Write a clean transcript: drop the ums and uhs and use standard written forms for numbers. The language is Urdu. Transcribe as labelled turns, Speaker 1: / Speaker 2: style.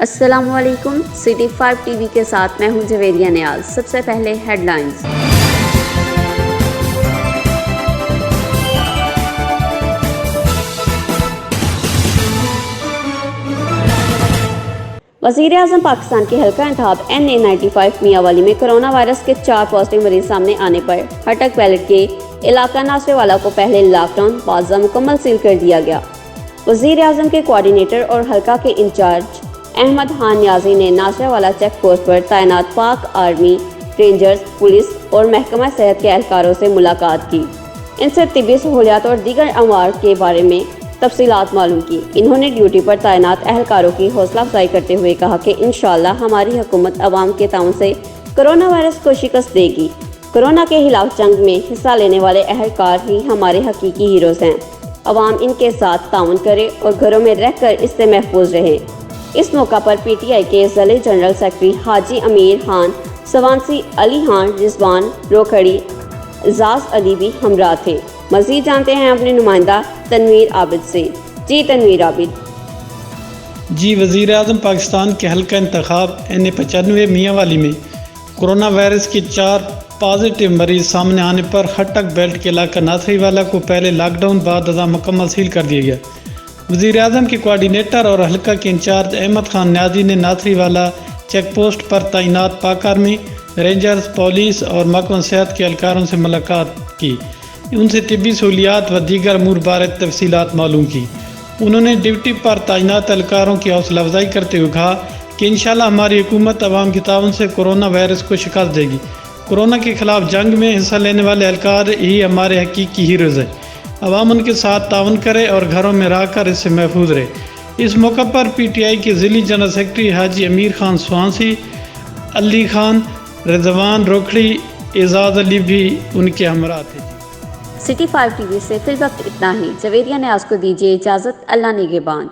Speaker 1: السلام علیکم، سٹی 5 ٹی وی کے ساتھ میں ہوں جویریہ نیاز۔ سب سے پہلے ہیڈ لائنز۔ وزیر اعظم پاکستان کے حلقہ انتخاب NA-95 میاں والی میں کرونا وائرس کے 4 پازیٹیو مریض سامنے آنے پر ہٹک بیلٹ کے علاقہ ناصر والا کو پہلے لاک ڈاؤن بعد مکمل سیل کر دیا گیا۔ وزیر اعظم کے کوارڈینیٹر اور حلقہ کے انچارج احمد خان نیازی نے ناصر والا چیک پوسٹ پر تعینات پاک آرمی، رینجرز، پولیس اور محکمہ صحت کے اہلکاروں سے ملاقات کی۔ ان سے طبی سہولیات اور دیگر امور کے بارے میں تفصیلات معلوم کی۔ انہوں نے ڈیوٹی پر تعینات اہلکاروں کی حوصلہ افزائی کرتے ہوئے کہا کہ انشاءاللہ ہماری حکومت عوام کے تعاون سے کرونا وائرس کو شکست دے گی۔ کرونا کے خلاف جنگ میں حصہ لینے والے اہلکار ہی ہمارے حقیقی ہیروز ہیں۔ عوام ان کے ساتھ تعاون کرے اور گھروں میں رہ کر اس سے محفوظ رہے۔ اس موقع پر PTI کے ضلعی جنرل سیکرٹری حاجی امیر خان سوانسی، علی خان رضوان روکھڑی، اعزاز علی بھی ہمراہ تھے۔ مزید جانتے ہیں اپنے نمائندہ تنویر عابد سے۔ جی تنویر عابد۔
Speaker 2: وزیر اعظم پاکستان کے حلقہ انتخاب NA-95 میاں والی میں کرونا وائرس کے 4 پازیٹیو مریض سامنے آنے پر ہٹک بیلٹ کے علاقہ ناصری والا کو پہلے لاک ڈاؤن بعد مکمل سیل کر دیا گیا۔ وزیر اعظم کے کوارڈینیٹر اور حلقہ کے انچارج احمد خان نیازی نے ناصری والا چیک پوسٹ پر تعینات پاک آرمی، رینجرز، پولیس اور محکمہ صحت کے اہلکاروں سے ملاقات کی۔ ان سے طبی سہولیات و دیگر امور بارے تفصیلات معلوم کی۔ انہوں نے ڈیوٹی پر تعینات اہلکاروں کی حوصلہ افزائی کرتے ہوئے کہا کہ انشاءاللہ ہماری حکومت عوام کے تعاون سے کرونا وائرس کو شکست دے گی۔ کرونا کے خلاف جنگ میں حصہ لینے والے اہلکار ہی ہمارے حقیقی ہیروز ہیں۔ عوام ان کے ساتھ تعاون کرے اور گھروں میں رہ کر اس سے محفوظ رہے۔ اس موقع پر PTI کے ضلعی جنرل سیکرٹری حاجی امیر خان سوانسی، علی خان رضوان روکھڑی، اعزاز علی بھی ان کے ہمراہ تھے۔
Speaker 1: سٹی 5 ٹی وی سے فی الوقت اتنا ہی۔ جویریہ نیاز کو دیجیے اجازت۔ اللہ نگہبان۔